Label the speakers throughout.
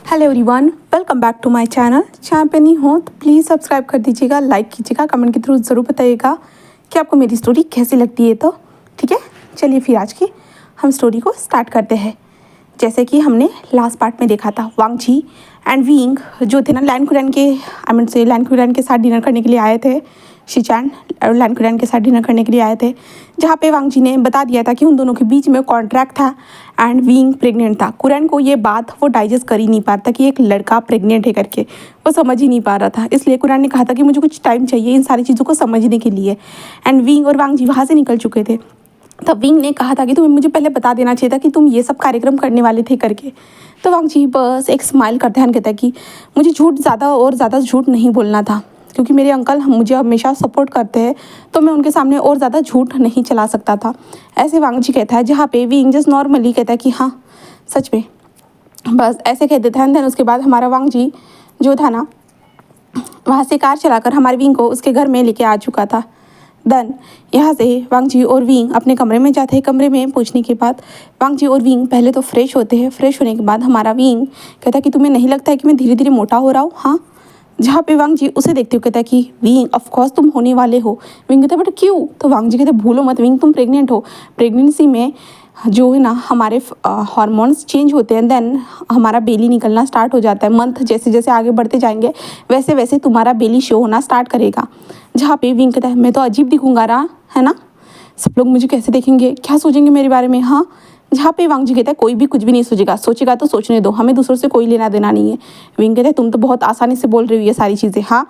Speaker 1: Hello everyone, welcome back to my channel. Channel पे नहीं हो तो प्लीज़ सब्सक्राइब कर दीजिएगा, लाइक कीजिएगा, कमेंट के थ्रू ज़रूर बताइएगा कि आपको मेरी स्टोरी कैसी लगती है। तो ठीक है, चलिए फिर आज की हम स्टोरी को स्टार्ट करते हैं। जैसे कि हमने लास्ट पार्ट में देखा था, वांग जी एंड विंग जो थे ना लैन कुरैन के लैन कुरैन के साथ डिनर करने के लिए आए थे। शिचान और लैन कुरैन के साथ डिनर करने के लिए आए थे, जहाँ पे वांग जी ने बता दिया था कि उन दोनों के बीच में कॉन्ट्रैक्ट था एंड विंग प्रेग्नेंट था। कुरैन को ये बात वो डाइजेस्ट कर ही नहीं पाता कि एक लड़का प्रेग्नेंट है करके, वो समझ ही नहीं पा रहा था। इसलिए कुरैन ने कहा था कि मुझे कुछ टाइम चाहिए इन सारी चीज़ों को समझने के लिए। एंड विंग और वांग जी वहाँ से निकल चुके थे। तब विंग ने कहा था कि तुम्हें मुझे पहले बता देना चाहिए था कि तुम ये सब कार्यक्रम करने वाले थे करके। तो वांग जी बस एक स्माइल करते हैं, कहता है कि मुझे ज़्यादा झूठ नहीं बोलना था, क्योंकि मेरे अंकल मुझे हमेशा सपोर्ट करते हैं, तो मैं उनके सामने और ज़्यादा झूठ नहीं चला सकता था। ऐसे वांग जी कहता है, जहाँ पे विंग जस्ट नॉर्मली कहता है कि हाँ सच में, बस ऐसे कह देता है। देन उसके बाद हमारा वांग जी जो था ना, वहाँ से कार चलाकर हमारे विंग को उसके घर में लेके आ चुका था। देन यहाँ से वांग जी और विंग अपने कमरे में जाते हैं। कमरे में पहुँचने के बाद वांग जी और विंग पहले तो फ्रेश होते हैं। फ्रेश होने के बाद हमारा विंग कहता है कि तुम्हें नहीं लगता है कि मैं धीरे धीरे मोटा हो रहा हूँ? हाँ। जहाँ पे वांग जी उसे देखते हुए कहता है कि विंग ऑफ कोर्स तुम होने वाले हो। विंग कहता है बट क्यों? तो वांग जी कहते हैं भूलो मत विंग, तुम प्रेग्नेंट हो। प्रेगनेंसी में जो है ना हमारे हार्मोन्स चेंज होते हैं, देन हमारा बेली निकलना स्टार्ट हो जाता है। मंथ जैसे जैसे आगे बढ़ते जाएंगे वैसे वैसे तुम्हारा बेली शो होना स्टार्ट करेगा। जहाँ पे विंग कहता है मैं तो अजीब दिखूंगा रहा है ना, सब लोग मुझे कैसे देखेंगे, क्या सोचेंगे मेरे बारे में। हाँ। जहाँ पे वांग जी कहता है कोई भी कुछ भी नहीं सोचेगा, सोचेगा तो सोचने दो, हमें दूसरों से कोई लेना देना नहीं है। विंग कहता है तुम तो बहुत आसानी से बोल रही हो ये सारी चीज़ें। हाँ।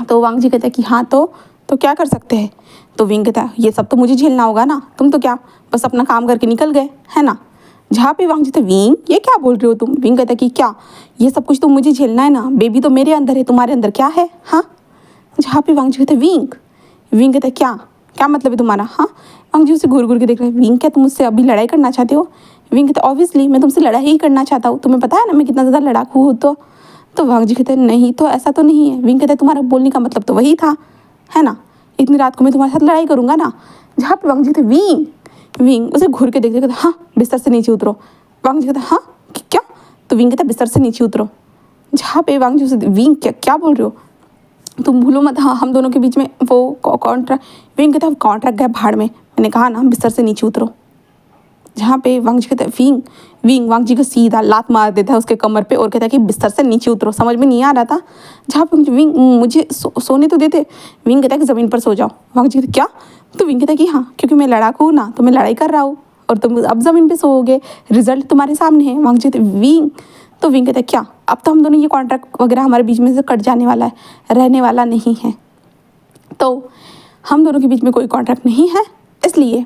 Speaker 1: तो वांग जी कहता है कि हाँ तो क्या कर सकते हैं। तो विंग कहता है ये सब तो मुझे झेलना होगा ना, तुम तो क्या बस अपना काम करके निकल गए है ना। जहाँ पे वांग जी तो विंग ये क्या बोल रहे हो तुम। विंग कहता है कि क्या ये सब कुछ तो मुझे झेलना है ना, बेबी तो मेरे अंदर है, तुम्हारे अंदर क्या है। हाँ। जहाँ पे वांग जी कहते हैं विंग कहता है क्या क्या मतलब है तुम्हारा। हाँ। वांग जी उसे घूर घूर के देख रहे हैं। विंग क्या तुम मुझसे अभी लड़ाई करना चाहते हो? विंग कहता है ऑब्वियसली मैं तुमसे लड़ाई ही करना चाहता हूँ, तुम्हें पता है ना मैं कितना ज़्यादा लड़ाकू हूँ। तो वांग जी कहते हैं नहीं तो ऐसा तो नहीं है। विंग कहता है तुम्हारा बोलने का मतलब तो वही था है ना, इतनी रात को मैं तुम्हारे साथ लड़ाई करूँगा ना। जहाँ पे वांग जी थे विंग उसे घूर के देखते कहते हाँ बिस्तर से नीचे उतरो। वांग जी कहता हाँ क्या? तो विंग कहता बिस्तर से नीचे उतरो। जहाँ पे वांग जी उसे विंग क्या क्या बोल रहे हो तुम, भूलो मत हाँ हम दोनों के बीच में वो कॉन्ट्रैक्ट। विंग कहता है कॉन्ट्रैक्ट गया भाड़ में, मैंने कहा ना बिस्तर से नीचे उतरो। जहाँ पे वांग जी कहता है विंग वांग जी को सीधा लात मार देता है उसके कमर पे और कहता है कि बिस्तर से नीचे उतरो। समझ में नहीं आ रहा था। जहाँ पे विंग मुझे सोने तो देते। विंग कहता है कि ज़मीन पर सो जाओ। वांग जी कहता क्या? तो विंग कहता है कि हाँ क्योंकि मैं लड़ाकू हूँ ना, तो मैं लड़ाई कर रहा हूँ और तुम अब ज़मीन पर सोओगे, रिजल्ट तुम्हारे सामने है। वांग जी विंग तो विंग कहता है क्या अब तो हम दोनों ये कॉन्ट्रैक्ट वगैरह हमारे बीच में से कट जाने वाला है, रहने वाला नहीं है। तो हम दोनों के बीच में कोई कॉन्ट्रैक्ट नहीं है, इसलिए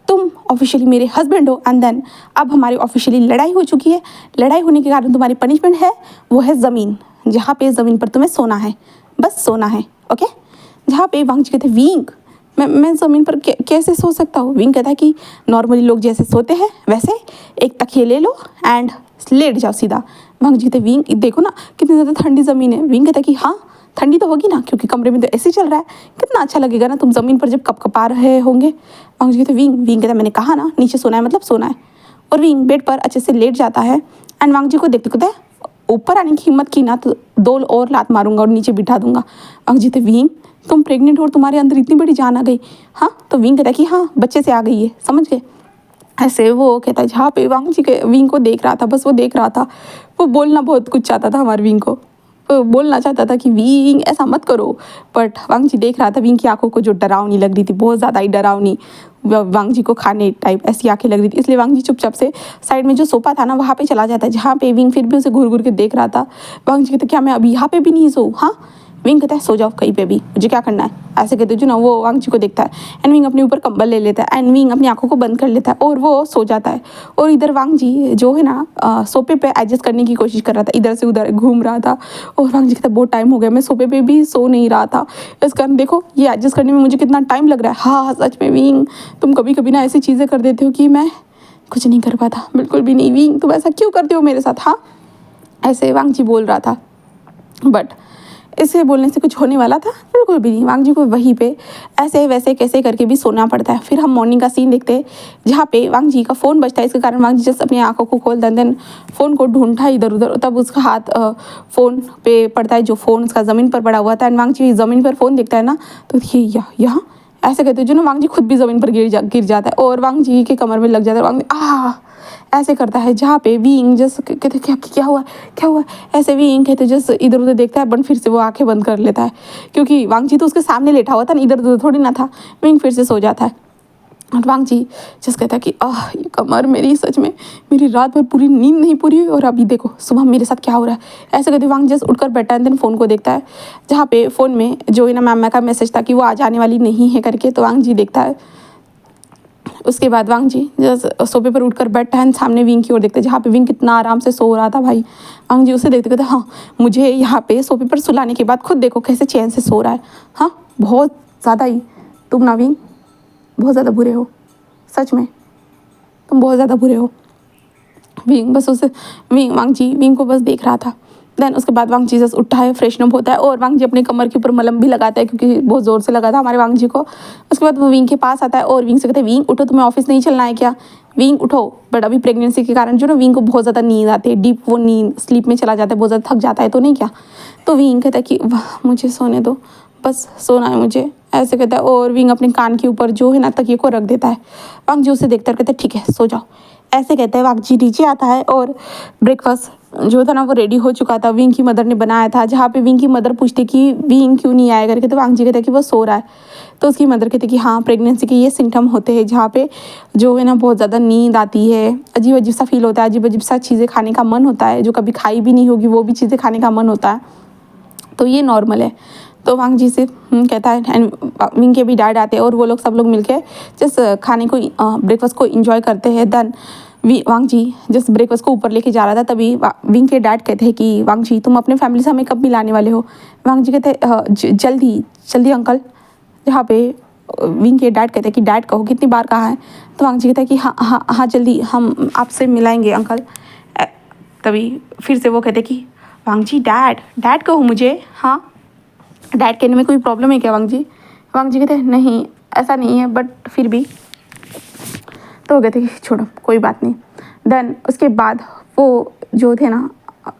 Speaker 1: तुम ऑफिशियली मेरे हस्बैंड हो। एंड देन अब हमारी ऑफिशियली लड़ाई हो चुकी है। लड़ाई होने के कारण तुम्हारी पनिशमेंट है वो है ज़मीन, जहाँ पे ज़मीन पर तुम्हें सोना है, बस सोना है। ओके। जहाँ पे वांग जी कहते हैं विंग मैं ज़मीन पर कैसे सो सकता हूँ। विंग कहता है कि नॉर्मली लोग जैसे सोते हैं वैसे एक तकिए ले लो एंड लेट जाओ सीधा। वांग जी कहते हैं विंग देखो ना कितनी ज़्यादा ठंडी ज़मीन है। विंग कहता है कि हाँ ठंडी तो होगी ना, क्योंकि कमरे में तो ऐसे चल रहा है, कितना अच्छा लगेगा ना तुम ज़मीन पर जब कपकपा रहे होंगे। वांग जी कहते विंग कहता है मैंने कहा ना नीचे सोना है मतलब सोना है। और विंग बेड पर अच्छे से लेट जाता है। एंड वांग जी को देखते कहते हैं ऊपर आने की हिम्मत की ना तो 2 और लात मारूंगा और नीचे बिठा दूंगा। वांग जी कहते विंग तुम प्रेग्नेंट हो और तुम्हारे अंदर इतनी बड़ी जान आ गई। हाँ। तो विंग कहता है कि हाँ बच्चे से आ गई है, समझ गए। ऐसे वो कहता है जहाँ पे वांग जी के विंग को देख रहा था, बस वो देख रहा था, वो बोलना बहुत कुछ चाहता था हमारे विंग को, वो बोलना चाहता था कि विंग ऐसा मत करो, बट वांग जी देख रहा था विंग की आंखों को जो डरावनी लग रही थी, बहुत ज़्यादा ही डरावनी, वांग जी को खाने टाइप ऐसी आंखें लग रही थी। इसलिए वांग जी चुपचाप से साइड में जो सोफा था ना वहाँ पे चला जाता है, जहाँ पे विंग फिर भी उसे घूर घूर के देख रहा था। वांग जी कहते क्या मैं अभी यहाँ पे भी नहीं सोऊं? हाँ। विंग कहता है सो जाओ कहीं पे भी, मुझे क्या करना है, ऐसे कहते जो ना। वो वांग जी को देखता है एंड विंग अपने ऊपर कंबल ले लेता है एंड विंग अपनी आंखों को बंद कर लेता है और वो सो जाता है। और इधर वांग जी जो है ना सोफे पे एडजस्ट करने की कोशिश कर रहा था, इधर से उधर घूम रहा था। और वांग जी कहता बहुत टाइम हो गया मैं सोफे पे भी सो नहीं रहा था, इस कारण देखो ये एडजस्ट करने में मुझे कितना टाइम लग रहा है। हाँ सच में विंग तुम कभी कभी ना ऐसी चीज़ें कर देते हो कि मैं कुछ नहीं कर पाता, बिल्कुल भी नहीं। विंग तुम ऐसा क्यों करते हो मेरे साथ? हाँ। ऐसे वांग जी बोल रहा था। बट इसे बोलने से कुछ होने वाला था? बिल्कुल भी नहीं। वांग जी को वहीं पे ऐसे वैसे कैसे करके भी सोना पड़ता है। फिर हम मॉर्निंग का सीन देखते हैं जहाँ पे वांग जी का फ़ोन बजता है। इसके कारण वांग जी जस्ट अपनी आंखों को खोलता है, देन फ़ोन को ढूंढता है इधर उधर, तब उसका हाथ फ़ोन पे पड़ता है, जो फ़ोन उसका ज़मीन पर पड़ा हुआ था। एंड वांग जी ज़मीन पर फ़ोन देखता है ना, तो ये यहाँ ऐसे कहते हैं जो ना, वांग जी खुद भी ज़मीन पर गिर जाता है और वांग जी के कमर में लग जाता है। वांग ऐसे करता है, जहाँ पे वीइंग जस्ट कहते क्या हुआ ऐसे वीइंग कहते जस्ट इधर उधर देखता है, बट फिर से वो आंखें बंद कर लेता है, क्योंकि वांग जी तो उसके सामने लेटा हुआ था ना, इधर उधर थोड़ी ना था। वीइंग फिर से सो जाता है और वांग जी जस्ट कहता है कि ये कमर मेरी, सच में मेरी रात भर पूरी नींद नहीं पूरी हुई और अभी देखो सुबह मेरे साथ क्या हो रहा है। ऐसे कहते वांग जस्ट उठकर बैठा है, देन फ़ोन को देखता है, जहाँ पे फ़ोन में जो है ना मैम का मैसेज था कि वो आज आने वाली नहीं है करके। तो वांग जी देखता है। उसके बाद वांग जी जस्ट सोफे पर उठकर बैठा है, सामने विंग की ओर देखते, जहाँ पे विंग कितना आराम से सो रहा था भाई। वांग जी उसे देखते कहते हाँ, मुझे यहाँ पे सोफे पर सुलाने के बाद खुद देखो कैसे चैन से सो रहा है। हाँ, बहुत ज़्यादा ही तुम ना विंग बहुत ज़्यादा बुरे हो, सच में तुम बहुत ज़्यादा बुरे हो। विंग बस उसे वांग जी विंग को बस देख रहा था। देन उसके बाद वांग जी जस्ट उठता है, फ्रेशनअप होता है और वांग जी अपने कमर के ऊपर मलम भी लगाता है, क्योंकि बहुत ज़ोर से लगा था हमारे वांग जी को। उसके बाद वो विंग के पास आता है और विंग से कहता है विंग उठो, तुम्हें ऑफिस नहीं चलना है क्या? विंग उठो। बट अभी प्रेगनेंसी के कारण जो ना विंग को बहुत ज़्यादा नींद आती है, डीप वो नींद स्लीप में चला जाता है, बहुत ज़्यादा थक जाता है, तो नहीं क्या। तो विंग कहता है कि वाह मुझे सोने दो, बस सोना है मुझे, ऐसे कहता है। और विंग अपने कान के ऊपर जो है ना तकिए को रख देता है। वांग जी उसे देखता है, कहता है ठीक है सो जाओ, ऐसे कहते हैं। वांग जी नीचे आता है और ब्रेकफास्ट जो था ना वो रेडी हो चुका था, विंग की मदर ने बनाया था। जहाँ पे विंग की मदर पूछती कि विंग क्यों नहीं आया करके, तो वांग जी कहते हैं कि वो सो रहा है। तो उसकी मदर कहती कि हाँ, प्रेगनेंसी के ये सिम्टम होते हैं, जहाँ पे जो है ना बहुत ज़्यादा नींद आती है, अजीब अजीब सा फील होता है, अजीब अजीब सा चीज़ें खाने का मन होता है, जो कभी खाई भी नहीं होगी वो भी चीज़ें खाने का मन होता है, तो ये नॉर्मल है। तो वांग जी से कहता है, एंड विंग के भी डैड आते हैं और वो लोग सब लोग मिलके जस्ट खाने को ब्रेकफास्ट को इंजॉय करते हैं। देन वांग जी जस्ट ब्रेकफास्ट को ऊपर लेके जा रहा था, तभी विंग के डैड कहते हैं कि वांग जी तुम अपने फैमिली से हमें कब मिलाने वाले हो? वांग जी कहते हैं जल्दी जल्दी अंकल। जहाँ पे विंग के डैड कहते हैं कि डैड कहो, कितनी बार कहा है? तो वांग जी कहता है कि हाँ हाँ हाँ जल्दी हम आपसे मिलाएंगे अंकल। तभी फिर से वो कहते हैं कि वांग जी डैड डैड कहो मुझे। हाँ, डैड कहने में कोई प्रॉब्लम है क्या वांग जी? वांग जी कहते हैं नहीं ऐसा नहीं है, बट फिर भी। तो वो कहते कि छोड़ो कोई बात नहीं। देन उसके बाद वो जो थे ना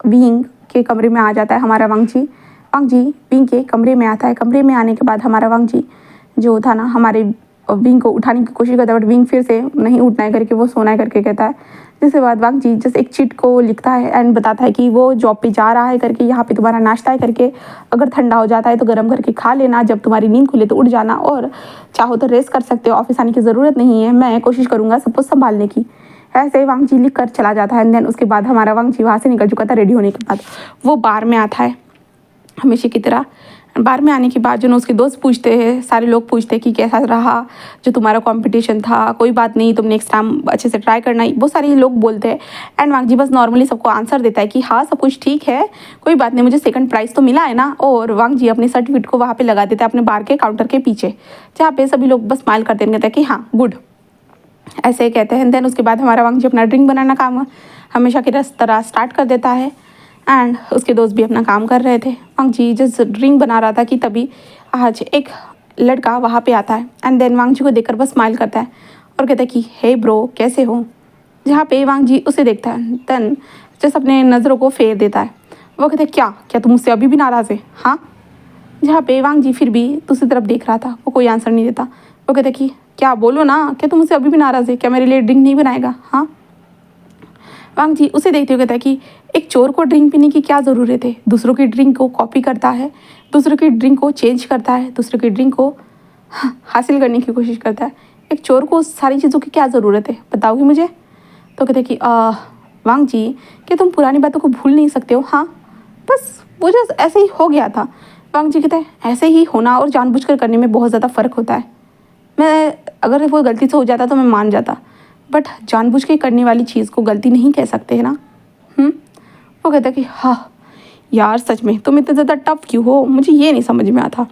Speaker 1: विंग के कमरे में आ जाता है हमारा वांग जी। वांग जी विंग के कमरे में आता है। कमरे में आने के बाद हमारा वांग जी जो था ना हमारे विंग को उठाने की कोशिश करता है, बट विंग फिर से नहीं उठना है करके वो सोना है करके कहता है। जिसके बाद वांग जी जस्ट एक चिट को लिखता है एंड बताता है कि वो जॉब पे जा रहा है करके, यहाँ पे तुम्हारा नाश्ता है करके, अगर ठंडा हो जाता है तो गर्म करके खा लेना, जब तुम्हारी नींद खुले तो उठ जाना, और चाहो तो रेस्ट कर सकते हो, ऑफिस आने की ज़रूरत नहीं है, मैं कोशिश करूँगा सब कुछ संभालने की। ऐसे वांग जी लिख कर चला जाता है। देन उसके बाद हमारा वांग जी वहाँ से निकल चुका था रेडी होने के बाद। वो बार में आता है हमेशा की तरह। बार में आने के बाद जो ना उसके दोस्त पूछते हैं, सारे लोग पूछते हैं कि कैसा रहा जो तुम्हारा कंपटीशन था, कोई बात नहीं तुम नेक्स्ट टाइम अच्छे से ट्राई करना, वो सारे लोग बोलते हैं। एंड वांग जी बस नॉर्मली सबको आंसर देता है कि हाँ सब कुछ ठीक है, कोई बात नहीं, मुझे सेकंड प्राइज़ तो मिला है ना। और वांग जी अपने सर्टिफिकेट को वहाँ पे लगा देता है अपने बार के काउंटर के पीछे, जहाँ पे सभी लोग बस स्माइल करते हैं, कहते हैं कि हाँ गुड, ऐसे ही कहते हैं। देन उसके बाद हमारा वांग जी अपना ड्रिंक बनाना काम हमेशा की तरह स्टार्ट कर देता है। एंड उसके दोस्त भी अपना काम कर रहे थे। वांग जी जस्ट ड्रिंक बना रहा था कि तभी आज एक लड़का वहाँ पे आता है। एंड देन वांग जी को देखकर बस स्माइल करता है और कहता है कि हे ब्रो कैसे हो। जहाँ पे वांग जी उसे देखता है, देन जस्ट अपने नज़रों को फेर देता है। वो कहता है क्या क्या तुम मुझसे अभी भी नाराज़ है? हाँ। जहाँ पे वांग जी फिर भी दूसरी तरफ देख रहा था, वो कोई आंसर नहीं देता। वो कहता है कि क्या बोलो ना, क्या तुम मुझसे अभी भी नाराज़ है? क्या मेरे लिए ड्रिंक नहीं बनाएगा? हाँ। वांग जी उसे देखते हुए कहता है कि एक चोर को ड्रिंक पीने की क्या ज़रूरत है? दूसरों की ड्रिंक को कॉपी करता है, दूसरों की ड्रिंक को चेंज करता है, दूसरों की ड्रिंक को हासिल करने की कोशिश करता है। एक चोर को उस सारी चीज़ों की क्या ज़रूरत है, बताओगी मुझे? तो कहते कि वांग जी क्या तुम पुरानी बातों को भूल नहीं सकते हो? हाँ, बस वो जस्ट ऐसे ही हो गया था। वांग जी कहता है ऐसे ही होना और जानबूझकर करने में बहुत ज़्यादा फ़र्क होता है। मैं अगर वो गलती से हो जाता तो मैं मान जाता, बट जानबूझ के करने वाली चीज़ को गलती नहीं कह सकते है ना। वो कहता कि हाँ यार सच में तुम इतने ज़्यादा टफ क्यों हो, मुझे ये नहीं समझ में आता।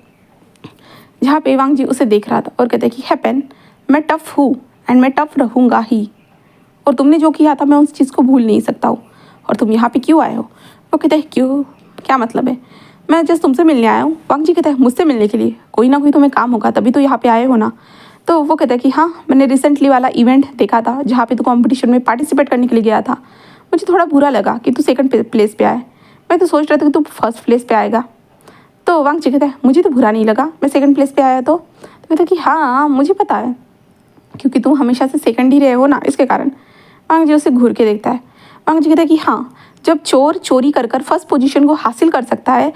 Speaker 1: जहाँ पे वांग जी उसे देख रहा था और कहता कि हैपन मैं टफ़ हूँ एंड मैं टफ़ रहूँगा ही, और तुमने जो किया था मैं उस चीज़ को भूल नहीं सकता हूँ, और तुम यहाँ पे क्यों आए हो? वो कहता है क्यों, क्या मतलब है? मैं जस्ट तुमसे मिलने आया हूँ। वांग जी कहता है मुझसे मिलने के लिए? कोई ना कोई तुम्हें काम होगा तभी तो यहाँ पे आए हो ना। तो वो कहता है कि हाँ, मैंने रिसेंटली वाला इवेंट देखा था जहाँ पे तू कंपटीशन में पार्टिसिपेट करने के लिए गया था। मुझे थोड़ा बुरा लगा कि तू सेकंड प्लेस पे आए। मैं तो सोच रहा था कि तू फर्स्ट प्लेस पे आएगा। तो वांग जी कहता है मुझे तो बुरा नहीं लगा, मैं सेकंड प्लेस पे आया तो कहता है कि हाँ मुझे पता है, क्योंकि तुम हमेशा से सेकंड ही रहे हो ना, इसके कारण। वांग जी उसे घूर के देखता है। वांग जी कहता है कि हाँ, जब चोर चोरी कर कर फर्स्ट पोजीशन को हासिल कर सकता है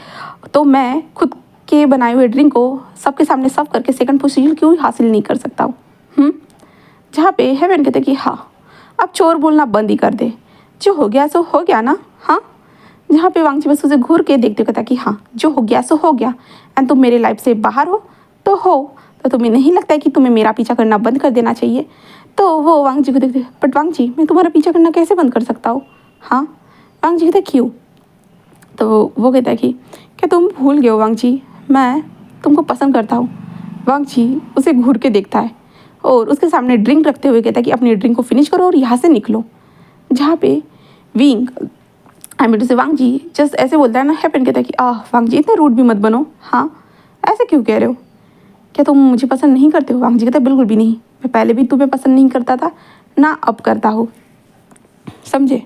Speaker 1: तो मैं खुद के बनाए हुए ड्रिंक को सबके सामने सर्व करके सेकंड पोजीशन क्यों हासिल नहीं कर सकता हूँ। जहाँ पे हेवन कहते कि हाँ, अब चोर बोलना बंद ही कर दे, जो हो गया सो हो गया ना। हाँ, जहाँ पे वांग जी बस उसे घूर के देखते कहता कि हाँ, जो हो गया सो हो गया, एंड तुम मेरे लाइफ से बाहर हो तो तुम्हें नहीं लगता है कि तुम्हें मेरा पीछा करना बंद कर देना चाहिए। तो वो वांग जी को देखते, बट वांग जी मैं तुम्हारा पीछा करना कैसे बंद कर सकता हूँ? हाँ। वांग जी कहते क्यों? तो वो कहता है कि क्या तुम भूल गए हो वांग जी, मैं तुमको पसंद करता हूँ। वांग जी उसे घूर के देखता है और उसके सामने ड्रिंक रखते हुए कहता है कि अपनी ड्रिंक को फिनिश करो और यहाँ से निकलो। जहाँ पे विंग से वांग जी जस्ट ऐसे बोलता है ना, हेपन कहता है कि वांग जी इतने रूड भी मत बनो। हाँ, ऐसे क्यों कह रहे हो? क्या तुम मुझे पसंद नहीं करते हो? वांग जी कहता है बिल्कुल भी नहीं, मैं पहले भी तुम्हें पसंद नहीं करता था ना अब करता हूँ, समझे।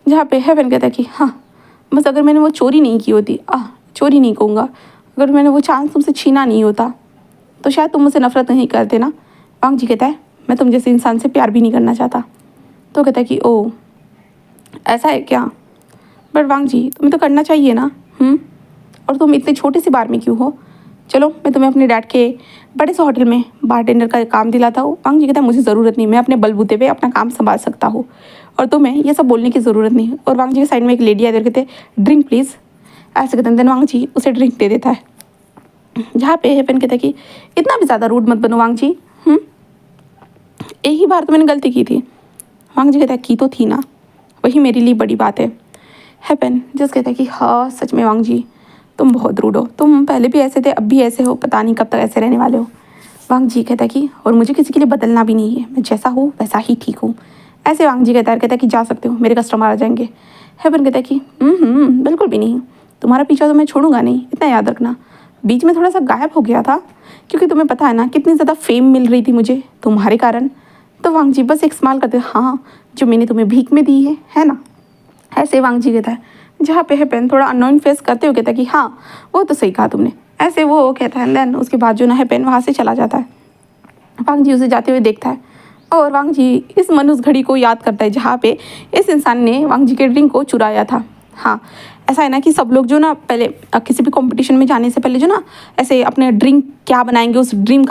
Speaker 1: जहाँ पे हेवन कहता है कि हाँ, बस अगर मैंने वो चोरी नहीं की होती, चोरी नहीं कहूँगा, अगर मैंने वो चांस तुमसे छीना नहीं होता तो शायद तुम मुझसे नफरत नहीं करते ना। वांग जी कहता है मैं तुम जैसे इंसान से प्यार भी नहीं करना चाहता। तो कहता है कि ओ ऐसा है क्या? बट वांग जी तुम्हें तो करना चाहिए ना। और तुम इतने छोटे सी बार में क्यों हो? चलो मैं तुम्हें अपने डैड के बड़े से होटल में बारटेंडर का काम दिलाता हूँ। वांग जी कहता है मुझे ज़रूरत नहीं, मैं अपने बलबूते पे अपना काम संभाल सकता हूँ और तुम्हें ये सब बोलने की ज़रूरत नहीं। और वांग जी के साइड में एक लेडी आकर कहते ड्रिंक प्लीज़, ऐसे कहते हैं। देन वांग जी उसे ड्रिंक दे देता है। जहाँ पे हेपन कहता है कि इतना भी ज़्यादा रूड मत बनो वांग जी। एक ही बार तो मैंने गलती की थी। वांग जी कहता है की तो थी ना, वही मेरे लिए बड़ी बात है। हेपन जस्ट कहता है कि हाँ सच में वांग जी तुम बहुत रूड हो, तुम पहले भी ऐसे थे अब भी ऐसे हो, पता नहीं कब तक ऐसे रहने वाले हो। वांग जी कहता है कि और मुझे किसी के लिए बदलना भी नहीं है, मैं जैसा हूँ वैसा ही ठीक हूँ। ऐसे वांग जी कहता है कि जा सकते हो, मेरे कस्टमर आ जाएंगे। हेवन कहता है कि बिल्कुल भी नहीं, तुम्हारा पीछा तो मैं छोड़ूंगा नहीं, इतना याद रखना। बीच में थोड़ा सा गायब हो गया था क्योंकि तुम्हें पता है ना कितनी ज़्यादा फेम मिल रही थी मुझे तुम्हारे कारण। तो वांग जी बस एक स्माइल करते हाँ, जो मैंने तुम्हें भीख में दी है ना। ऐसे वांग जी कहता है। जहाँ पे हेपन थोड़ा अननोन फेस करते हुए कहता है कि हाँ वो तो सही कहा तुमने, ऐसे वो कहता है। देन उसके बाद जो ना हेपन वहाँ से चला जाता है। वांग जी उसे जाते हुए देखता है और वांग जी इस मनुष्य घड़ी को याद करता है जहाँ पे इस इंसान ने वांग जी के ड्रिंक को चुराया था। हाँ, ऐसा है ना कि सब लोग जो ना पहले किसी भी कंपटीशन में जाने से पहले जो ना ऐसे अपने ड्रिंक क्या बनाएंगे, उस ड्रिंक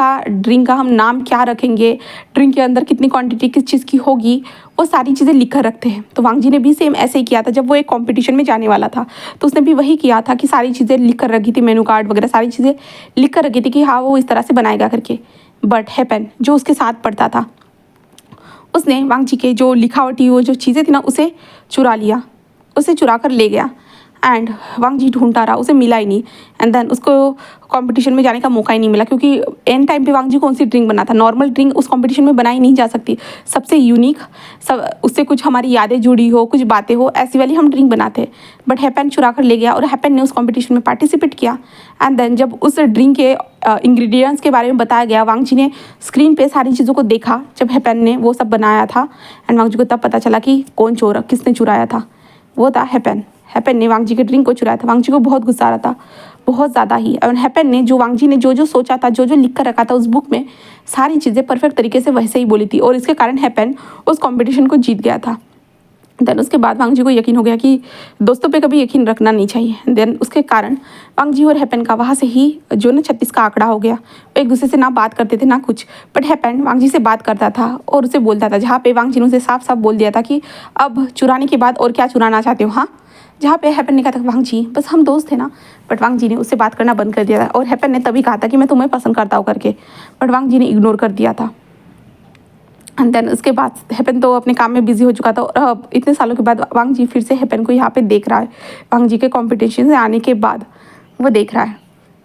Speaker 1: का हम नाम क्या रखेंगे, ड्रिंक के अंदर कितनी क्वांटिटी किस चीज़ की होगी, वो सारी चीज़ें लिख कर रखते हैं। तो वांग जी ने भी सेम ऐसे ही किया था। जब वो एक कंपटीशन में जाने वाला था तो उसने भी वही किया था कि सारी चीज़ें लिख कर रखी थी, मेनू कार्ड वगैरह सारी चीज़ें लिख कर रखी थी कि हाँ वो इस तरह से बनाएगा करके। बट हेपन जो उसके साथ पढ़ता था उसने वांग जी के जो लिखावटी वो जो चीज़ें थी ना उसे चुरा लिया, उसे चुरा कर ले गया। एंड वांग जी ढूंढता रहा, उसे मिला ही नहीं। एंड देन उसको कंपटीशन में जाने का मौका ही नहीं मिला क्योंकि एंड टाइम पे वांग जी कौन सी ड्रिंक बना था, नॉर्मल ड्रिंक उस कंपटीशन में बनाई नहीं जा सकती, सबसे यूनिक, सब उससे कुछ हमारी यादें जुड़ी हो, कुछ बातें हो, ऐसी वाली हम ड्रिंक बनाते। बट हैपन चुरा कर ले गया और हैपन ने उस कॉम्पिटिशन में पार्टिसिपेट किया। एंड देन जब उस ड्रिंक के इंग्रेडिएंट्स के बारे में बताया गया, वांग जी ने स्क्रीन पे सारी चीज़ों को देखा जब हैपन ने वो सब बनाया था। एंड वांग जी को तब पता चला कि कौन चोर किसने चुराया था, वो था हैपन। हैपन ने वांग जी के ड्रिंक को चुराया था। वांग जी को बहुत गुस्सा आ रहा था, बहुत ज़्यादा ही। और हैपन ने जो वांग जी ने जो जो सोचा था, जो जो लिख कर रखा था उस बुक में, सारी चीज़ें परफेक्ट तरीके से वैसे ही बोली थी और इसके कारण हैपन उस कंपटीशन को जीत गया था। देन उसके बाद वांग जी को यकीन हो गया कि दोस्तों पे कभी यकीन रखना नहीं चाहिए। देन उसके कारण वांग जी और हैपन का वहाँ से ही जो ना 36 का आंकड़ा हो गया। वो एक दूसरे से ना बात करते थे ना कुछ, बट हैपन वांग जी से बात करता था और उसे बोलता था, जहाँ पे वांग जी ने उसे साफ साफ बोल दिया था कि अब चुराने के बाद और क्या चुराना चाहते हो। हाँ, जहाँ पे हैपन ने कहा था वांग जी बस हम दोस्त थे ना, बट वांग जी ने उससे बात करना बंद कर दिया था। और हैपन ने तभी कहा था कि मैं तुम्हें पसंद करता हूँ करके, बट वांग जी ने इग्नोर कर दिया था। एंड देन उसके बाद हैपन तो अपने काम में बिजी हो चुका था और अब इतने सालों के बाद वांग जी फिर से हैपन को यहाँ पे देख रहा है। वांग जी के कंपटीशन से आने के बाद वो देख रहा है,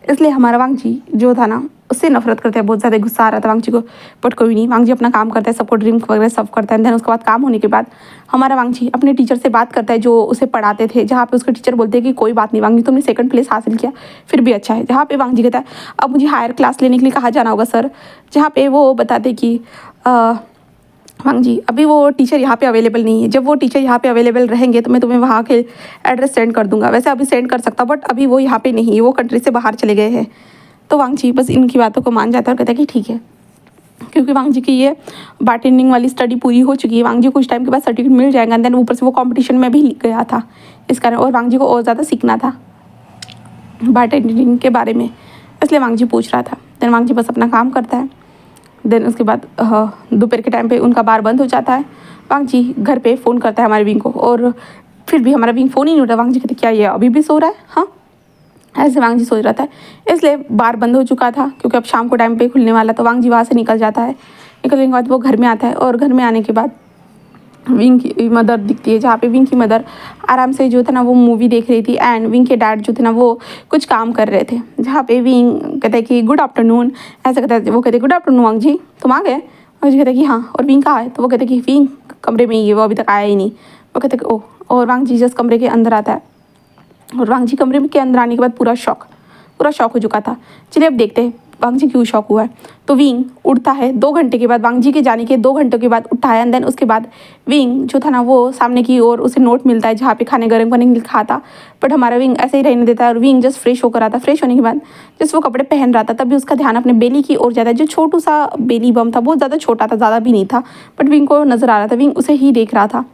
Speaker 1: इसलिए हमारा वांग जी जो था ना उससे नफरत करता है, बहुत ज़्यादा गुस्सा आ रहा था वांग जी को। बट कोई नहीं, वांग जी अपना काम करता है, सबको ड्रिंक वगैरह सर्व करता है। देन उसके बाद काम होने के बाद हमारा वांग जी अपने टीचर से बात करता है जो उसे पढ़ाते थे, जहाँ पे उसके टीचर बोलते हैं कि कोई बात नहीं वांग जी, तुमने सेकंड प्लेस हासिल किया फिर भी अच्छा है। जहाँ पे वांग जी कहता है अब मुझे हायर क्लास लेने के लिए कहाँ जाना होगा सर, जहाँ पे वो बताते कि वांग जी अभी वो टीचर यहाँ पे अवेलेबल नहीं है, जब वो टीचर यहाँ पे अवेलेबल रहेंगे तो मैं तुम्हें वहाँ के एड्रेस सेंड कर दूंगा। वैसे अभी सेंड कर सकता बट अभी वो यहाँ पे नहीं है, वो कंट्री से बाहर चले गए हैं। तो वांग जी बस इनकी बातों को मान जाता है और कहता है कि ठीक है, क्योंकि वांग जी की ये बारटेंडिंग वाली स्टडी पूरी हो चुकी है। वांग जी को कुछ टाइम के बाद सर्टिफिकेट मिल जाएगा। देन ऊपर से वो कॉम्पिटिशन में भी गया था इस कारण, और वांग जी को और ज़्यादा सीखना था बारटेंडिंग के बारे में, इसलिए वांग जी पूछ रहा था। देन वांग जी बस अपना काम करता है। देन उसके बाद दोपहर के टाइम पे उनका बार बंद हो जाता है। वांग जी घर पे फ़ोन करता है हमारे विंग को, और फिर भी हमारा विंग फ़ोन ही नहीं उठा। वांग जी कहते क्या ये अभी भी सो रहा है, हाँ ऐसे वांग जी सोच रहा था। इसलिए बार बंद हो चुका था क्योंकि अब शाम को टाइम पे खुलने वाला, तो वांग जी वहाँ से निकल जाता है। निकलने के बाद वो घर में आता है, और घर में आने के बाद विंग की मदर दिखती है, जहाँ पे विंग की मदर आराम से जो था ना वो मूवी देख रही थी, एंड विंग के डैड जो थे ना वो कुछ काम कर रहे थे। जहाँ पे विंग कहता है कि गुड आफ्टरनून, ऐसा कहता है, वो कहते गुड आफ्टरनून वांग जी तुम आ गए। वांग जी कहते हैं कि हाँ, और विंग कहाँ है, तो वो कहते हैं कि विंग कमरे में ही है, वो अभी तक आया ही नहीं। वो कहते हैं कि ओह, और वांग जी जस्ट कमरे के अंदर आता है, और वांग जी कमरे में के अंदर आने के बाद पूरा शॉक हो चुका था। चलिए अब देखते हैं वांग जी क्यों शॉक हुआ है। तो विंग उठता है 2 घंटे के बाद, वांग जी के जाने के 2 घंटों के बाद उठा है। एंड देन उसके बाद विंग जो था ना वो सामने की ओर उसे नोट मिलता है जहाँ पे खाने गर्म करने के लिए लिखा था, बट हमारा विंग ऐसे ही रहने देता है। और विंग जस्ट फ्रेश होकर आता है। फ्रेश होने के बाद जस्ट वो कपड़े पहन रहा था, तभी उसका ध्यान अपने बेली की ओर जाता है। जो छोटू सा बेली बम था, बहुत ज़्यादा छोटा था, ज़्यादा भी नहीं था, बट विंग को नज़र आ रहा था। विंग उसे ही देख रहा था।